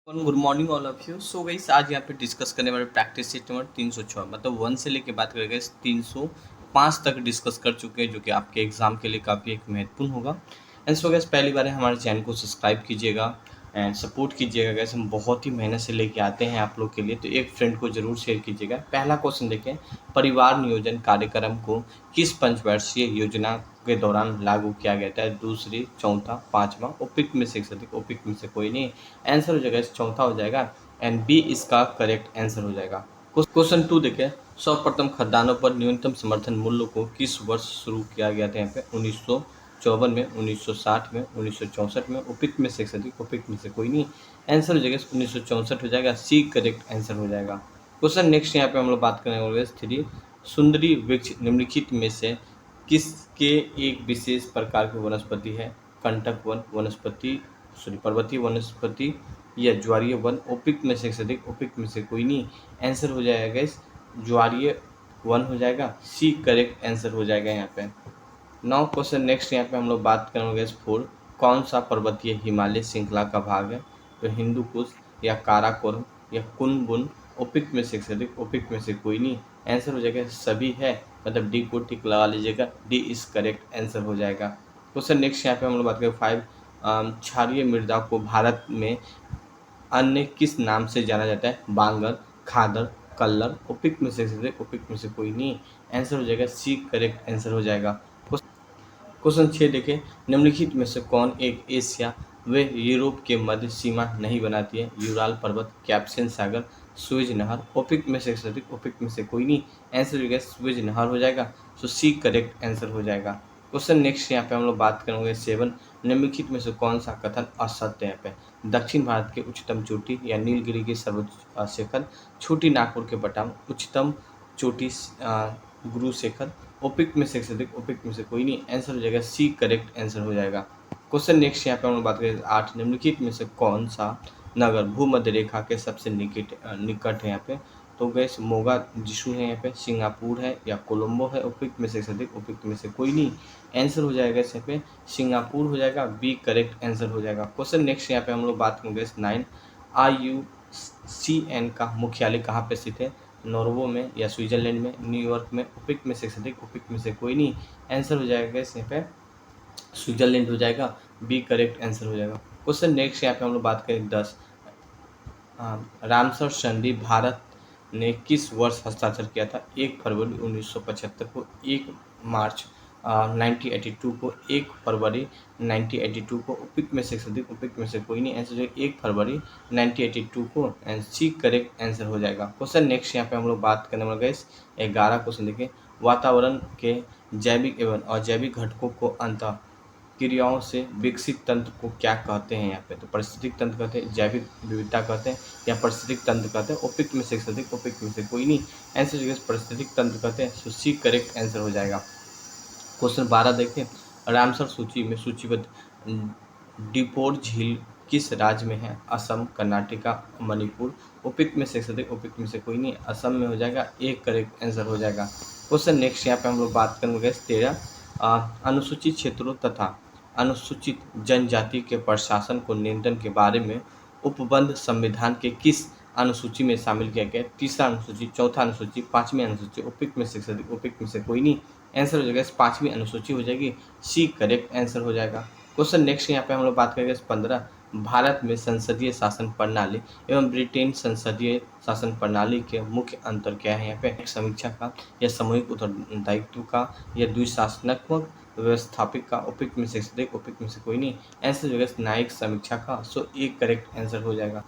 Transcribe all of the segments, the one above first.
Good morning all of you. So guys आज यहाँ पे डिस्कस करने वाले प्रैक्टिस सेट नंबर 306 मतलब 1 से लेके बात करेंगे 305 तक डिस्कस कर चुके हैं, जो कि आपके एग्जाम के लिए काफ़ी एक महत्वपूर्ण होगा। एंड सो गाइस पहली बार है हमारे चैनल को सब्सक्राइब कीजिएगा एंड सपोर्ट कीजिएगा। गाइस हम बहुत ही मेहनत से लेके आते हैं आप लोग के लिए, तो एक फ्रेंड को जरूर शेयर कीजिएगा। पहला क्वेश्चन देखें, परिवार नियोजन कार्यक्रम को किस पंचवर्षीय योजना के दौरान लागू किया गया था? दूसरी, चौथा, पांचवा, उपयुक्त में से एक से अधिक, उपयुक्त में से कोई नहीं। आंसर हो जाएगा चौथा हो जाएगा एंड बी इसका करेक्ट आंसर हो जाएगा। क्वेश्चन 2 देखें, सर्वप्रथम खदानों पर न्यूनतम समर्थन मूल्य को किस वर्ष शुरू किया गया था? यहाँ पे 1954 में, 1960 में, 1964 में, उपयुक्त में से एक से अधिक, उपयुक्त में से कोई नहीं। आंसर हो जाएगा 1964 हो जाएगा, सी करेक्ट आंसर हो जाएगा। क्वेश्चन नेक्स्ट यहाँ पे हम लोग बात करेंगे वाले 3, सुंदरी वृक्ष निम्नलिखित में से किसके एक विशेष प्रकार की वनस्पति है? कंटक वन वनस्पति, पर्वतीय वनस्पति या ज्वारीय वन, उपयुक्त में से अधिक, उपयुक्त में से कोई नहीं। आंसर हो जाएगा इस ज्वारीय वन हो जाएगा, सी करेक्ट आंसर हो जाएगा यहाँ पे। नाउ क्वेश्चन नेक्स्ट यहाँ पे हम लोग बात करेंगे 4, कौन सा पर्वतीय हिमालय श्रृंखला का भाग है? तो हिंदू कुश या काराकोरम या कुनबुन, उपयुक्त में से अधिक, उपयुक्त में से कोई नहीं। आंसर हो जाएगा सभी है, मतलब डी को टिक लगा लीजिएगा, डी इज करेक्ट आंसर हो जाएगा। क्वेश्चन नेक्स्ट यहाँ पे हम लोग बात करें 5, क्षारीय मृदा को भारत में अन्य किस नाम से जाना जाता है? बांगर, खादर, कल्लर, उपयुक्त में से अधिक, उपयुक्त में से कोई नहीं। आंसर हो जाएगा सी करेक्ट आंसर हो जाएगा। क्वेश्चन 6 देखें, निम्नलिखित में से कौन एक एशिया व यूरोप के मध्य सीमा नहीं बनाती है? यूराल पर्वत, कैप्सियन सागर, सुएज नहर, उपयुक्त में से अधिक, उपयुक्त में से कोई नहीं। आंसर हो गया सुएज नहर हो जाएगा, सो सी करेक्ट आंसर हो जाएगा। क्वेश्चन नेक्स्ट यहाँ पे हम लोग बात करेंगे 7, निम्नलिखित में से कौन सा कथन असत्य है? पे दक्षिण भारत के उच्चतम चोटी या नीलगिरी के सर्वोच्च शिखर, छोटी नागपुर के बटाम, उच्चतम चोटी गुरु शिखर, उपयुक्त में से अधिक, उपयुक्त में से कोई नहीं। आंसर हो जाएगा सी करेक्ट आंसर हो जाएगा। क्वेश्चन नेक्स्ट यहाँ पे हम लोग बात करें 8, निम्नलिखित में से कौन सा नगर भूमध्य रेखा के सबसे निकट है? यहाँ पे तो गैस मोगादिशु है, यहाँ पे सिंगापुर है या कोलंबो है, उपयुक्त में से अधिक, उपयुक्त में से कोई नहीं। आंसर हो जाएगा यहाँ पे सिंगापुर हो जाएगा, बी करेक्ट आंसर हो जाएगा। क्वेश्चन नेक्स्ट यहाँ पे हम लोग बात करेंगे 9, IUCN का मुख्यालय कहाँ पे स्थित है? नॉर्वे में या स्विट्जरलैंड में, न्यूयॉर्क में, उपयुक्त में से अधिक, उपयुक्त में से कोई नहीं। आंसर हो जाएगा इस यहाँ पे स्विट्जरलैंड हो जाएगा, बी करेक्ट आंसर हो जाएगा। क्वेश्चन नेक्स्ट यहाँ पे हम लोग बात करें 10, रामसर संधि भारत ने किस वर्ष हस्ताक्षर किया था? 1 फरवरी 1975 को, 1 मार्च 1982 को, 1 फरवरी 1982 को, उपयुक्त में से अधिक, उपयुक्त में से कोई नहीं। आंसर जो 1 फरवरी 1982 को, सी करेक्ट आंसर हो जाएगा। क्वेश्चन नेक्स्ट यहाँ पे हम लोग बात करने वाले 11 क्वेश्चन देखें, वातावरण के जैविक एवं अजैविक घटकों को अंतः क्रियाओं से विकसित तंत्र को क्या कहते हैं? यहाँ पे तो पारिस्थितिक तंत्र कहते हैं, जैविक विविधता कहते हैं या पारिस्थितिक तंत्र कहते हैं, उपयुक्त में से अधिक, उपयुक्त में से कोई नहीं। आंसर जो पारिस्थितिक तंत्र कहते हैं, सो सी करेक्ट आंसर हो जाएगा। क्वेश्चन 12 देखें, रामसर सूची में सूचीबद्ध डिपोर झील किस राज्य में है? असम, कर्नाटका, मणिपुर, उपयुक्त में से अधिक, उपयुक्त में से कोई नहीं। असम में हो जाएगा, एक करेक्ट आंसर हो जाएगा। क्वेश्चन नेक्स्ट यहाँ पे हम लोग बात करेंगे 13, अनुसूचित क्षेत्रों तथा अनुसूचित जनजाति के प्रशासन को नियंत्रण के बारे में उपबंध संविधान के किस अनुसूची में शामिल किया गया? तीसरा अनुसूची, चौथा अनुसूची, पांचवी अनुसूची, उपयुक्त में से अधिक, उपयुक्त में से कोई नहीं। आंसर हो जाएगा पांचवी अनुसूची हो जाएगी, सी करेक्ट आंसर हो जाएगा। क्वेश्चन नेक्स्ट यहाँ पे हम लोग बात करेंगे 15, भारत में संसदीय शासन प्रणाली एवं ब्रिटेन संसदीय शासन प्रणाली के मुख्य अंतर क्या है? यहाँ पे एक समीक्षा का या सामूहिक उत्तरदायित्व का या द्विशासनात्मक व्यवस्थापिक का, उपयुक्त में से अधिक, उपयुक्त में से कोई नहीं। आंसर जो है न्यायिक समीक्षा का, सो एक करेक्ट आंसर हो जाएगा।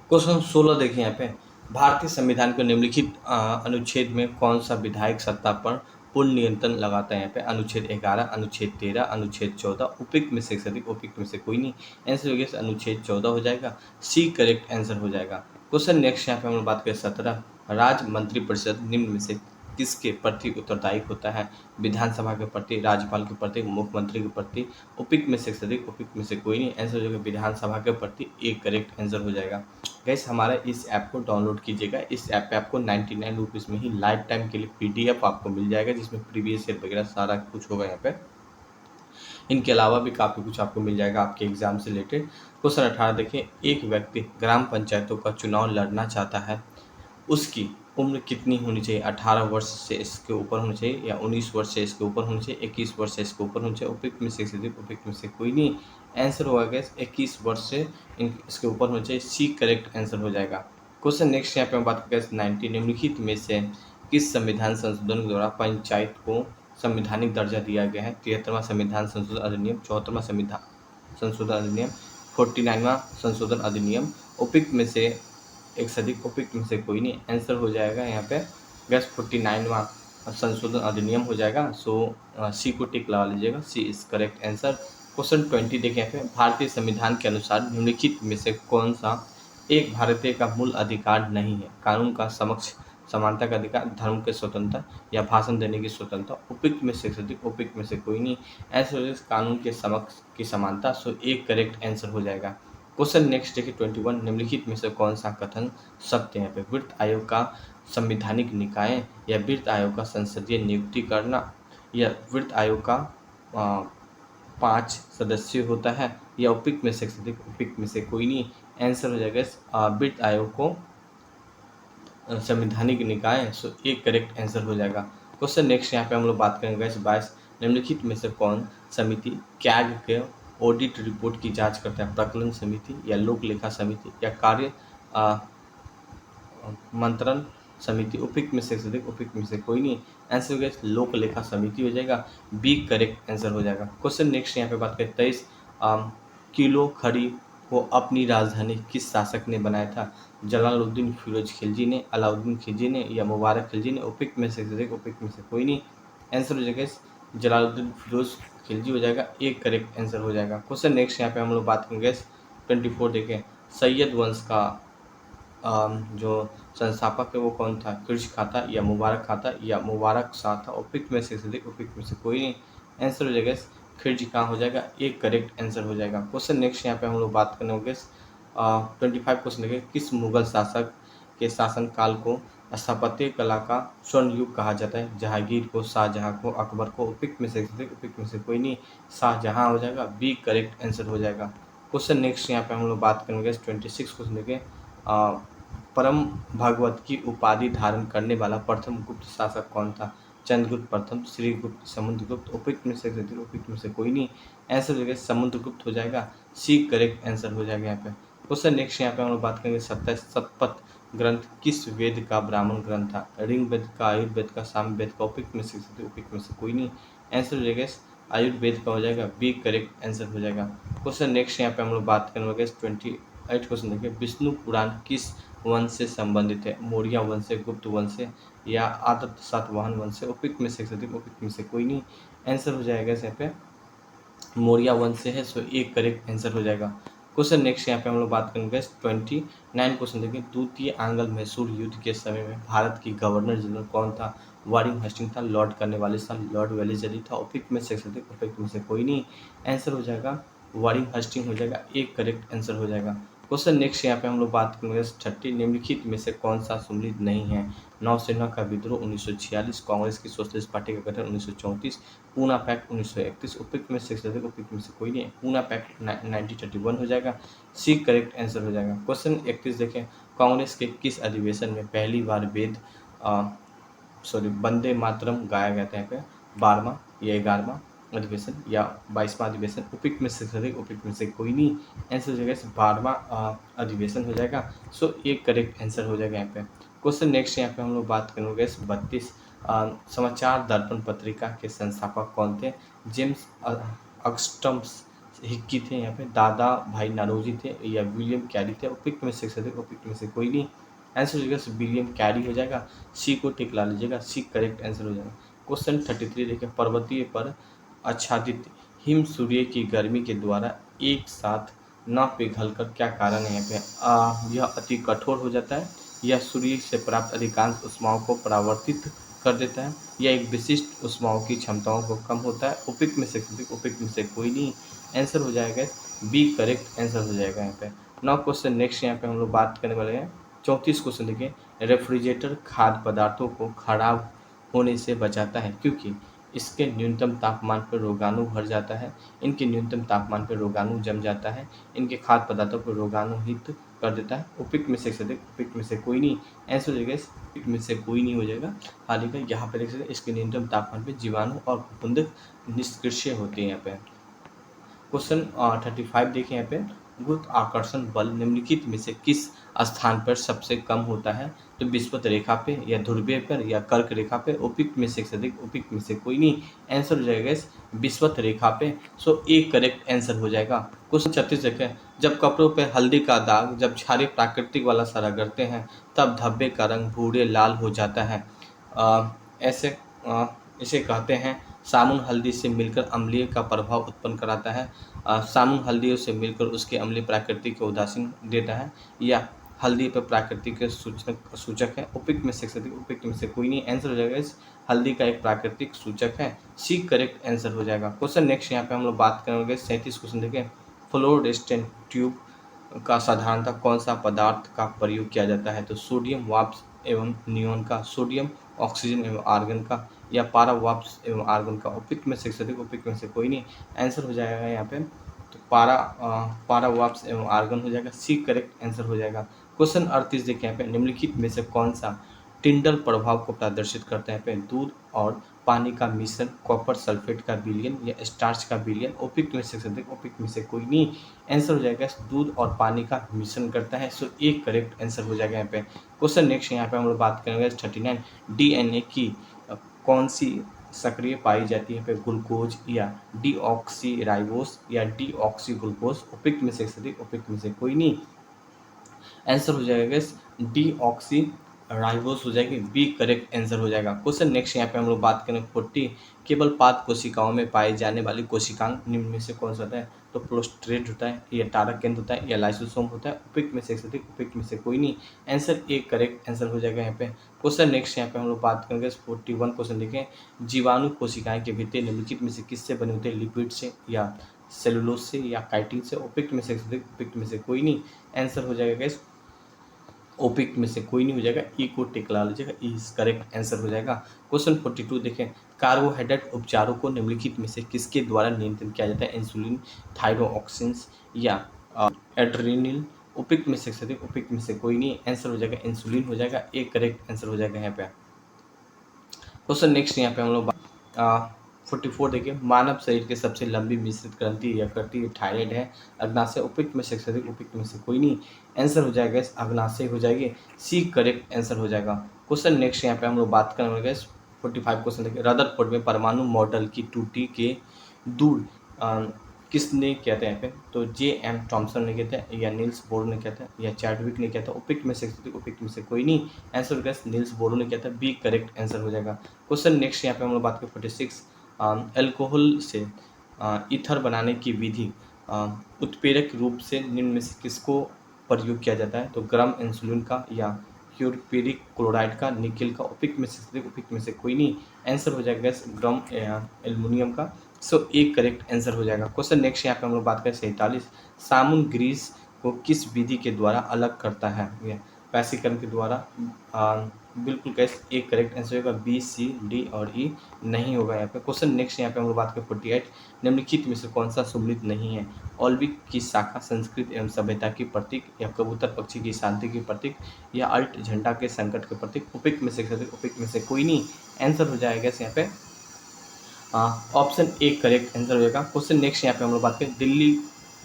क्वेश्चन 16 देखिए यहाँ पे, भारतीय संविधान के निम्नलिखित अनुच्छेद में कौन सा विधायक सत्ता पर पूर्ण नियंत्रण लगाता है? यहाँ पे अनुच्छेद 11, अनुच्छेद 13, अनुच्छेद 14, उपयुक्त में से अधिक, उपयुक्त में से कोई नहीं। आंसर हो गया अनुच्छेद 14 हो जाएगा, सी करेक्ट आंसर हो जाएगा। क्वेश्चन नेक्स्ट यहाँ पे हम लोग बात करें 17, राज्य मंत्रिपरिषद निम्न में से किसके प्रति उत्तरदायी होता है? विधानसभा के प्रति, राज्यपाल के प्रति, मुख्यमंत्री के प्रति, उपयुक्त में से अधिक, उपयुक्त में से कोई नहीं। आंसर हो जाएगा विधानसभा के प्रति, एक करेक्ट आंसर हो जाएगा। गाइस हमारा इस ऐप को डाउनलोड कीजिएगा। इस ऐप पे आपको 99 रुपीज़ में ही लाइफ टाइम के लिए PDF आपको मिल जाएगा, जिसमें प्रीवियस ईयर वगैरह सारा कुछ होगा यहाँ पे। इनके अलावा भी काफ़ी कुछ आपको मिल जाएगा आपके एग्ज़ाम से रिलेटेड। क्वेश्चन 18 देखिए, एक व्यक्ति ग्राम पंचायतों का चुनाव लड़ना चाहता है, उसकी उम्र कितनी होनी चाहिए? 18 वर्ष से इसके ऊपर होनी चाहिए या 19 वर्ष से इसके ऊपर होनी चाहिए, 21 वर्ष से इसके ऊपर होनी चाहिए? उपयुक्त में से अधिक, उपयुक्त में से कोई नहीं। आंसर होगा गाइस 21 वर्ष से इसके ऊपर होना चाहिए। सी करेक्ट आंसर हो जाएगा। क्वेश्चन नेक्स्ट यहाँ पे हम बात करें 19, निम्नलिखित में से किस संविधान संशोधन के द्वारा पंचायत को संवैधानिक दर्जा दिया गया है? 73वां संविधान संशोधन अधिनियम, 74वां संविधान संशोधन अधिनियम, 49वां संशोधन अधिनियम। उपयुक्त में से एक से अधिक, उपयुक्त में से कोई नहीं। आंसर हो जाएगा यहाँ पे गैस 49वां संशोधन अधिनियम हो जाएगा। सो सी को टिक लगा लीजिएगा, सी इज करेक्ट आंसर। क्वेश्चन 20 देखें यहाँ पे, भारतीय संविधान के अनुसार निम्नलिखित में से कौन सा एक भारतीय का मूल अधिकार नहीं है? कानून का समक्ष समानता का अधिकार, धर्म के स्वतंत्रता या भाषण देने की स्वतंत्रता। उपयुक्त में से अधिक, उपयुक्त में से कोई नहीं। आंसर हो जाएगा कानून के समक्ष की समानता। सो एक करेक्ट आंसर हो जाएगा। क्वेश्चन नेक्स्ट देखिए 21, निम्नलिखित में से कौन सा कथन सत्य है? वित्त आयोग का संवैधानिक निकाय या वित्त आयोग का संसदीय नियुक्ति करना या वित्त आयोग का 5 सदस्य होता है या उपयुक्त में से अधिक, उपयुक्त में से कोई नहीं। आंसर हो जाएगा वित्त आयोग को संवैधानिक निकाय। सो एक करेक्ट आंसर हो जाएगा। क्वेश्चन नेक्स्ट यहाँ पे हम लोग बात करेंगे 22, निम्नलिखित में से कौन समिति कैग के ऑडिट रिपोर्ट की जांच करता है? प्रकलन समिति या लोक लेखा समिति या कार्य मंत्रण समिति। उपयुक्त में से अधिक, उपयुक्त में से कोई नहीं। आंसर हो गया लोक लेखा समिति हो जाएगा। बी करेक्ट आंसर हो जाएगा। क्वेश्चन नेक्स्ट यहाँ पे बात करें 23, किलो खड़ी को अपनी राजधानी किस शासक ने बनाया था? जलालुद्दीन फिरोज खिलजी ने, अलाउद्दीन खिलजी ने या मुबारक खिलजी ने। उपयुक्त में से अधिक, उपयुक्त में से कोई नहीं। आंसर हो जाएगा जलालुद्दीन फिरोज खिलजी हो जाएगा। एक करेक्ट आंसर हो जाएगा। क्वेश्चन नेक्स्ट यहाँ पे हम लोग बात करेंगे 24 देखें, सैयद वंश का जो संस्थापक है वो कौन था? खिर्ज खां था या मुबारक खां था या मुबारक शाह था? उपयुक्त में से अधिक, उपयुक्त में से कोई नहीं। आंसर हो जाएगा खिर्ज खां हो जाएगा। एक करेक्ट आंसर हो जाएगा। क्वेश्चन नेक्स्ट यहाँ पे हम लोग बात करने होंगे 25 क्वेश्चन देखें, किस मुगल शासक के शासनकाल को स्थापत्य कला का स्वर्ण युग कहा जाता है? जहांगीर को, शाहजहां को, अकबर को। उपयुक्त में से अधिक, उपयुक्त में से कोई नहीं। शाहजहां हो जाएगा। बी करेक्ट आंसर हो जाएगा। क्वेश्चन नेक्स्ट यहाँ पे हम लोग बात करेंगे 26 क्वेश्चन देखें, परम भागवत की उपाधि धारण करने वाला प्रथम गुप्त शासक कौन था? चंद्रगुप्त प्रथम, श्रीगुप्त, समुद्रगुप्त। उपयुक्त में से अधिक, उपयुक्त में से कोई नहीं। आंसर हो जाएगा समुद्रगुप्त हो जाएगा। सी करेक्ट आंसर हो जाएगा यहाँ पे। क्वेश्चन नेक्स्ट यहाँ पे हम लोग बात करेंगे 27, शतपथ ग्रंथ किस वेद का ब्राह्मण ग्रंथ था? ऋग्वेद का, आयुर्वेद का, सामवेद का। उपयुक्त में से अधिक, उपयुक्त में से कोई नहीं। आंसर हो जाएगा आयुर्वेद का हो जाएगा। बी करेक्ट आंसर हो जाएगा। क्वेश्चन नेक्स्ट यहाँ पे हम लोग बात करेंगे 28 क्वेश्चन देखिए, विष्णु पुराण किस वंश से संबंधित है? मौर्य वंश से, गुप्त वंश से या आदित्य सातवाहन वंश से। उपयुक्त में से अधिक, उपयुक्त में से कोई नहीं। आंसर हो जाएगा यहाँ पे मौर्य वंश से है। सो एक करेक्ट आंसर हो जाएगा। क्वेश्चन नेक्स्ट यहाँ पे हम लोग बात करेंगे 29 क्वेश्चन देखिए, द्वितीय आंग्ल मैसूर युद्ध के समय में भारत की गवर्नर जनरल कौन था? वारिंग हस्टिंग था, लॉर्ड कर्नवालिस था, लॉर्ड वेलेस्ली था। उपयुक्त में से अधिक, उपयुक्त में से कोई नहीं। आंसर हो जाएगा वारिंग हस्टिंग हो जाएगा। एक करेक्ट आंसर हो जाएगा। क्वेश्चन नेक्स्ट यहाँ पे हम लोग बात करेंगे 30, निम्नलिखित में से कौन सा सुमेलित नहीं है? नौसेना का विद्रोह 1946, कांग्रेस की सोशलिस्ट पार्टी का गठन 1934, पूना पैक्ट 1931। उपयुक्त में से अधिक, उपयुक्त में से कोई नहीं है। पूना पैक्ट 1931 हो जाएगा। सी करेक्ट आंसर हो जाएगा। क्वेश्चन 31 देखें, कांग्रेस के किस अधिवेशन में पहली बार वंदे मातरम गाया गया था? यहाँ पे 12वां या 11वां अधिवेशन या 22वां अधिवेशन। उपयुक्त में से अधिक, उपयुक्त में से कोई नहीं। आंसर हो जाएगा 12वां अधिवेशन हो जाएगा। सो एक करेक्ट आंसर हो जाएगा यहाँ पे। क्वेश्चन नेक्स्ट यहाँ पे हम लोग बात करेंगे 32, समाचार दर्पण पत्रिका के संस्थापक कौन थे? जेम्स अगस्टम्स हिक्की थे, यहाँ पे दादा भाई नारोजी थे या विलियम कैरी थे। उपयुक्त में से अधिक, उपयुक्त में से कोई नहीं। आंसर हो जाएगा विलियम कैरी हो जाएगा। सी को टिक ला लीजिएगा। सी करेक्ट आंसर हो जाएगा। क्वेश्चन 33 देखिए, पर्वतीय पर आच्छादित हिम सूर्य की गर्मी के द्वारा एक साथ न पिघलकर क्या कारण है? यहाँ पे यह अति कठोर हो जाता है, यह सूर्य से प्राप्त अधिकांश ऊष्माओं को परावर्तित कर देता है, या एक विशिष्ट ऊष्माओं की क्षमताओं को कम होता है। उपयुक्त में से अधिक, उपयुक्त में से कोई नहीं। आंसर हो जाएगा बी करेक्ट आंसर हो जाएगा यहाँ पे। 9 क्वेश्चन नेक्स्ट यहाँ पे हम लोग बात करने वाले हैं 34 क्वेश्चन देखिए, रेफ्रिजरेटर खाद्य पदार्थों को खराब होने से बचाता है क्योंकि इसके न्यूनतम तापमान पर रोगाणु भर जाता है, इनके न्यूनतम तापमान पर रोगाणु जम जाता है, इनके खाद्य पदार्थों को रोगाणुहित कर देता है। उपयुक्त में से अधिक, उपयुक्त में से कोई नहीं। आंसर हो जाएगा उपयुक्त में से कोई नहीं हो जाएगा। हाल का यहाँ पे देख सकते हैं, इसके न्यूनतम तापमान पर जीवाणु और फफूंद निष्क्रिय होते हैं। यहाँ पे क्वेश्चन 35 देखें। यहाँ पे गुरुत्वाकर्षण बल निम्नलिखित में से किस स्थान पर सबसे कम होता है? तो विषुवत रेखा पे, या ध्रुवीय पर, या कर्क रेखा पे। उपयुक्त में से अधिक, उपयुक्त में से कोई नहीं। आंसर हो जाएगा इस विषुवत रेखा पे। सो एक करेक्ट आंसर हो जाएगा। क्वेश्चन 36 देखें। जब कपड़ों पे हल्दी का दाग, जब क्षारीय प्राकृतिक वाला सारा करते हैं, तब धब्बे का रंग भूरे लाल हो जाता है। ऐसे इसे कहते हैं साबुन हल्दी से मिलकर अम्लीय का प्रभाव उत्पन्न कराता है। साबुन हल्दी से मिलकर उसके अम्लीय प्रकृति को उदासीन देता है, या हल्दी पर प्राकृतिक के सूचक है। उपयुक्त में से अधिक, उपयुक्त में से कोई नहीं। आंसर हो जाएगा इस हल्दी का एक प्राकृतिक सूचक है। सी करेक्ट आंसर हो जाएगा। क्वेश्चन नेक्स्ट यहाँ पे हम लोग बात करेंगे 37 क्वेश्चन देखें। फ्लोरोसेंट ट्यूब का साधारणतः कौन सा पदार्थ का प्रयोग किया जाता है? तो सोडियम वाष्प एवं नियोन का, सोडियम ऑक्सीजन एवं आर्गन का, या पारा वाष्प एवं आर्गन का। उपयुक्त में से अधिक, उपयुक्त में से कोई नहीं। आंसर हो जाएगा यहाँ पे तो पारा वाष्प एवं आर्गन हो जाएगा। सी करेक्ट आंसर हो जाएगा। क्वेश्चन 38 देखिए यहाँ पे। निम्नलिखित में से कौन सा टिंडल प्रभाव को प्रदर्शित करते हैं? पे दूध और पानी का मिश्रण, कॉपर सल्फेट का विलयन, या स्टार्च का विलयन। उपयुक्त में से अधिक, उपयुक्त में से कोई नहीं। आंसर हो जाएगा दूध और पानी का मिश्रण करता है। सो एक करेक्ट आंसर हो जाएगा यहाँ पे। क्वेश्चन नेक्स्ट यहाँ पे हम लोग बात करेंगे 39। डीएनए की कौन सी सक्रिय पाई जाती है? पे ग्लूकोज, या डीऑक्सीराइबोस, या डीऑक्सीग्लूकोज। उपयुक्त में से अधिक, उपयुक्त में से कोई नहीं। आंसर हो जाएगा डीऑक्सीराइबोस हो जाएगी। बी करेक्ट आंसर हो जाएगा। क्वेश्चन नेक्स्ट यहाँ पे हम लोग बात करें 40। केवल पाद कोशिकाओं में पाए जाने वाली कोशिकांग निम्न में से कौन सा होता है? तो प्रोस्टेट होता है, या टारक केंद्र होता है, या लाइसोसोम होता है। उपयुक्त में से अधिक, उपयुक्त में से कोई नहीं। आंसर एक करेक्ट आंसर हो जाएगा यहाँ पे। क्वेश्चन नेक्स्ट यहाँ पे हम लोग बात करेंगे 41 क्वेश्चन देखें। जीवाणु कोशिकाएं के भीतर निम्नलिखित में से किससे बने होते हैं? लिपिड से, या सेलुलोज से, या काइटिन से। उपयुक्त में से अधिक, उपयुक्त में से कोई नहीं। आंसर हो जाएगा गाइस उपयुक्त में से कोई नहीं हो जाएगा। ई को टिक ला लीजिएगा, ई इज करेक्ट आंसर हो जाएगा। क्वेश्चन 42 देखें। कार्बोहाइड्रेट उपचारों को निम्नलिखित में से किसके द्वारा नियंत्रित किया जाता है? इंसुलिन, थायरोऑक्सिन्स, या एड्रेनलिन। उपयुक्त में से अधिक, उपयुक्त में से कोई नहीं। आंसर हो जाएगा इंसुलिन हो जाएगा। एक करेक्ट आंसर हो जाएगा यहाँ पे। क्वेश्चन नेक्स्ट यहाँ पे हम लोग 44 देखिए। मानव शरीर के सबसे लंबी मिश्रित ग्रंथि या करती है थायराइड है। अग्नाशय। उपयुक्त में से अधिक, उपयुक्त में से कोई नहीं। आंसर हो जाएगा अग्नाशय हो जाएगी। सी करेक्ट आंसर हो जाएगा। क्वेश्चन नेक्स्ट यहाँ पे हम लोग बात करेंगे 45 क्वेश्चन देखिए। रदरफोर्ड में परमाणु मॉडल की टूटी के दूर किसने किया था यहाँ पे? तो J.M. टॉमसन ने किया था, या नील्स बोर ने किया था, या चैडविक ने किया था। उपयुक्त में से उपयुक्त में से कोई नहीं। आंसर हो गया नील्स बोरो ने किया था। बी करेक्ट आंसर हो जाएगा। क्वेश्चन नेक्स्ट यहाँ पे हम लोग बात करें 46। अल्कोहल से ईथर बनाने की विधि उत्प्रेरक रूप से निम्न में से किसको प्रयोग किया जाता है? तो ग्राम इंसुलिन का, या क्यूरपेरिक क्लोराइड का, निकेल का। उपयुक्त में से उपयुक्त में से कोई नहीं। आंसर हो जाएगा ग्राम एल्युमिनियम का। सो एक करेक्ट आंसर हो जाएगा। क्वेश्चन नेक्स्ट यहाँ पे हम लोग बात करें 47। साबुन ग्रीस को किस विधि के द्वारा अलग करता है? ये वैसीकरण के द्वारा। बिल्कुल कैसे एक करेक्ट आंसर होगा। बी, सी, डी और ई नहीं होगा यहाँ पे। क्वेश्चन नेक्स्ट यहाँ पे हम लोग बात करें 48। निम्नलिखित में से कौन सा सम्मिलित नहीं है? ओल्बिक की शाखा संस्कृत एवं सभ्यता की प्रतीक, या कबूतर पक्षी की शांति की प्रतीक, या अल्ट झंडा के संकट के प्रतीक। उपयुक्त में से उपयुक्त में से कोई नहीं। आंसर हो जाएगा यहाँ पे ऑप्शन ए करेक्ट आंसर हो जाएगा। क्वेश्चन नेक्स्ट यहाँ पे हम लोग बात करें दिल्ली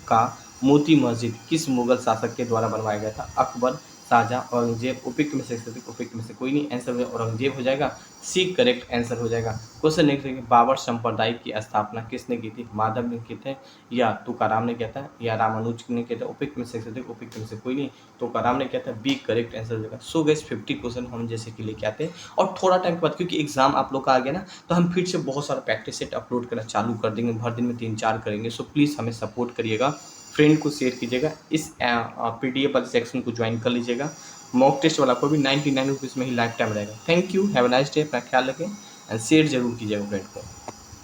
का मोती मस्जिद किस मुगल शासक के द्वारा बनवाया गया था? अकबर, शाहजहां, औरंगजेब। उपयुक्त में से उपयुक्त में से कोई नहीं। आंसर औरंगजेब हो जाएगा। सी करेक्ट आंसर हो जाएगा। क्वेश्चन नेक्स्ट देखिए। बाबर संप्रदाय की स्थापना किसने की थी? माधव ने की थी, या तुकाराम ने किया था, या रामानुज ने किया था। उपयुक्त में से उपयुक्त में से कोई नहीं। तुकाराम ने किया था। बी करेक्ट आंसर हो जाएगा। सो गाइस 50 क्वेश्चन हम जैसे कि लेके आते हैं, और थोड़ा टाइम के बाद क्योंकि एग्जाम आप लोग का आ गया ना, तो हम फिर से बहुत सारा प्रैक्टिस सेट अपलोड करना चालू कर देंगे। भर दिन में 3-4 करेंगे। सो प्लीज़ हमें सपोर्ट करिएगा, फ्रेंड को शेयर कीजिएगा, इस PDF वाले सेक्शन को ज्वाइन कर लीजिएगा। मॉक टेस्ट वाला को भी 99 रुपीज़ में ही लाइफ टाइम रहेगा। Thank you, have a nice day. अपना ख्याल रखें एंड शेयर जरूर कीजिएगा फ्रेंड को।